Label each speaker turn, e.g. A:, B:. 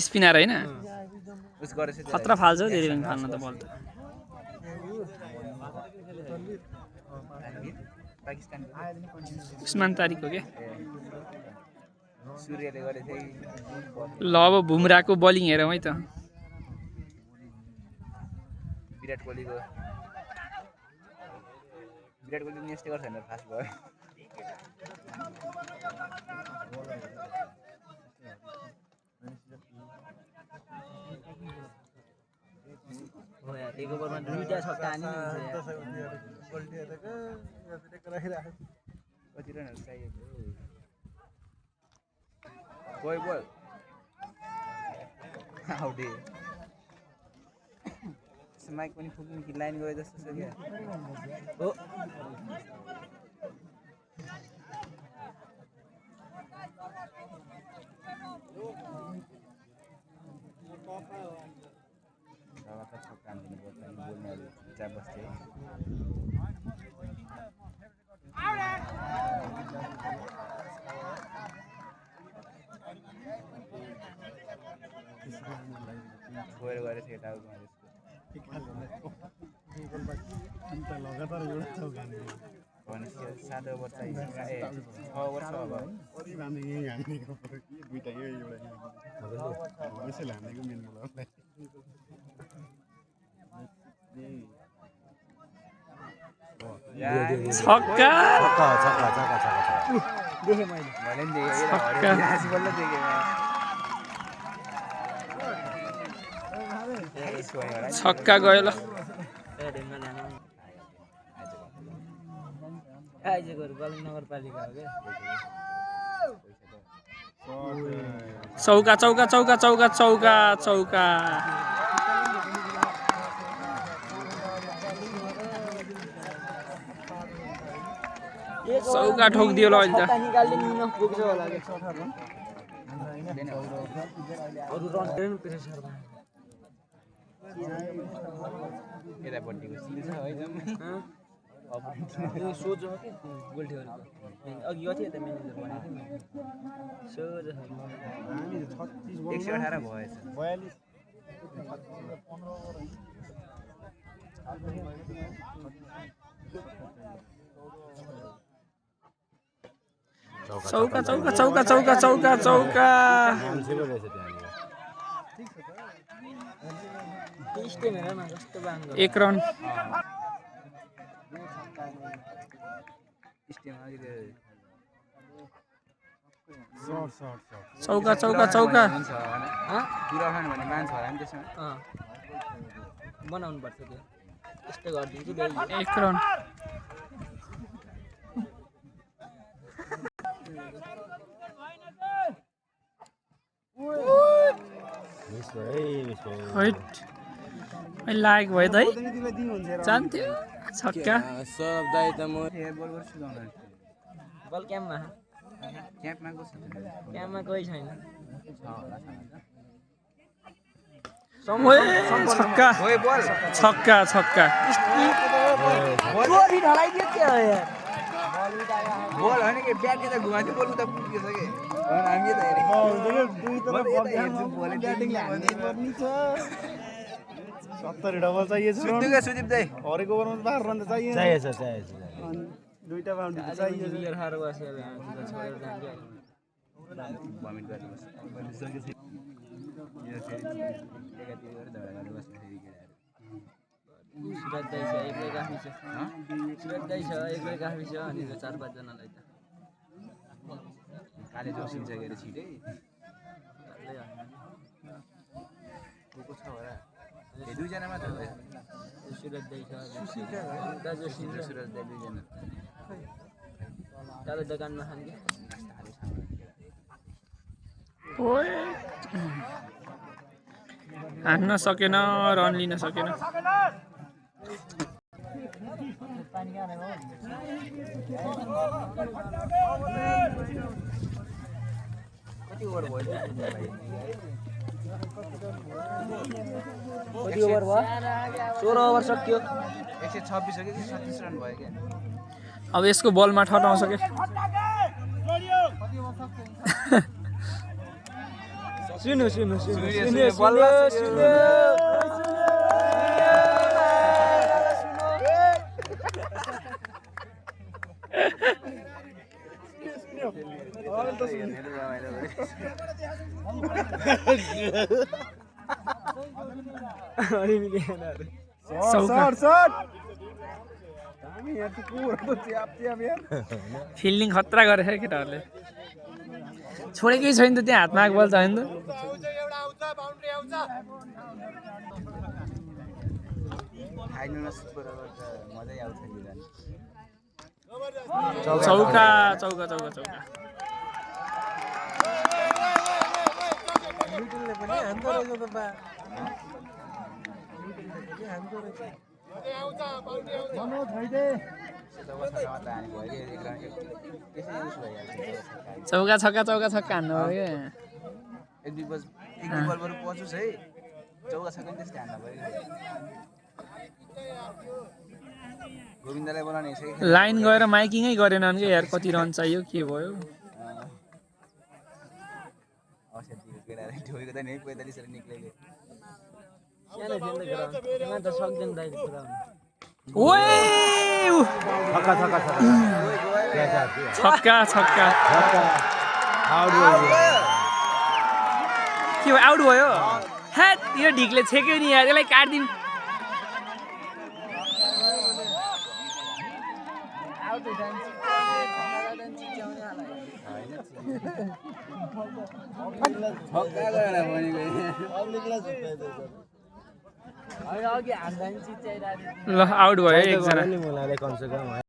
A: spinner हैन
B: उस गरेछ
A: खतरा फाल्छ हौ धेरै पनि फाल्न त बल त
B: पाकिस्तान
A: उस्मान तारिक हो के
B: सूर्यले गरेछ
A: ल अब बुमराको बलिङ हेरौँ है त
B: विराट कोहलीले पनि यस्तै गर्छ नि फास्ट भयो
C: हो यार एक ओभरमा दुईटा छक्का हानि
B: कति रनहरु चाहिएको बोल बोल आउटे माइक पनि फुक्नु कि लाइन गयो जस्तो छ क्या
C: हो
B: लगातार छक्का हान्दिनु पर्छ अनि बोल्नेहरू चुपचाप बस्थे छोएर गएर चाहिँ यता आउनु भनेपछि 7 ओभर चाहिन्छ 6 ओभर छ अब
A: छक्का
C: देखेँ मैले
B: मैले पनि देखेँ हाँसी बल्ल देखेँ
A: छक्का गयो ल
C: आइजको गलत नगरपालिका हो क्या
A: चौका चौका चौका चौका चौका चौका चौका ठोकिदियो ल अहिले त
C: निकाल्ने मिन पुग्छ होला के अरु रन पनि प्रेसर
B: यतापट्टिको सिल छ है जम्मै
C: यो सोच हो कि गोल्ठेहरुको अघि गयो थिए त म्यानेजर भनेको थिएँ सोच
B: 118 भएछ
A: 42 चौका चौका चौका चौका चौका चौका
C: टेस्टै हेर न कस्तो बाङ्गो
A: 1 रन चौका चौका चौका
B: पुराखान भन्ने मान्छे होला नि त्यसमा
C: बनाउनु पर्छ त्यो यस्तो गरिदिन्छु बेल
A: 1 रन लाइक भयो त है जान्थ्यो छक्का
B: सब दाइ त म बल गर्छु
C: बल क्याम्पमा
B: क्याम्पमा गएको छ
C: क्याम्पमा कोही छैन
A: छक्का छक्का छक्का
C: गोली ढलाइदियो के हो यार
B: बल हैन के ब्याट यता घुमाथि बल उता पुगेछ के हामी त हेरे
D: पर्नी छ 70 डबल चाहिए छ
B: सुत्नुका सुदीप दाइ
D: हरेक ओभरमा 12 रन त चाहिए
C: चाहिएछ
D: दुईटा बाउन्ड्री त चाहिए
C: बियर खाएर बस्यो अब हामी त छोडेर जान्छु
B: भमिट गर्नु बस यो फेरि एकातिर गएर झगडा गर्नु बस्नु फेरि केटाहरु
C: सुरज दाइ छ एक्लै काफी छ सुरज दाइ छ एक्लै काफी छ अनि 4-5 जनालाई त
B: काले जोसिन्छ के अरे छिटै को छ होला ए दुईजना मात्र हो
C: सुरज दाइ छ दाजु
B: सुरज दाइ दुईजना
C: दादा दोकानमा खान के
A: ओए हान्न सकेन रन लिन सकेन
B: कति ओभर भयो
C: कति ओभर भयो 16 ओभर सक्यो
B: 126 हो कि 36 रन भयो के
A: अब यसको बलमा ठटाउँछ के
C: सुन्नु सुन्नु सुन्नु
B: सुन्यो,
C: सुन्नु
B: बल्ल
C: सुन्नु अनि मिलेन
A: चौका
D: हामी यहाँ त कुरो च्याप च्याप यार
A: फिल्डिङ खतरा गरेछ केटाहरूले छोडेकै छैन त त्यहाँ हातमा आएको बल छैन त
B: खाइनु नसुपर मजै आउँछ नि जान
A: चौका चौका चौका चौका
C: मिटुलले पनि हान्दो रहेछ त बा
A: चौका छक्का चौका छक्का हान्नु पऱ्यो
B: एक दुई बल बरु पचोस् है चौका छ पनि त्यस्तै हान्न पऱ्यो गोविन्दलाई बोलाउने यसै
A: लाइन गएर माइकिङै गरेनन् कि यार कति रन चाहियो के भयो
B: औषधि केटाले ढोएको त नि 45 रन निक्लेको
C: सानो खेल्दै ग्राउन्ड यहाँ त सक्दैन दाइले पुरा
A: ओए छक्का छक्का के भयो आउट भयो हैट यो ढिकले छेक्यो नि यार यसलाई काट्दिन
C: अघि हान्दा नि चिच्याइरहेको
A: ल आउट भयो एकजना
C: मलाई कमसेकम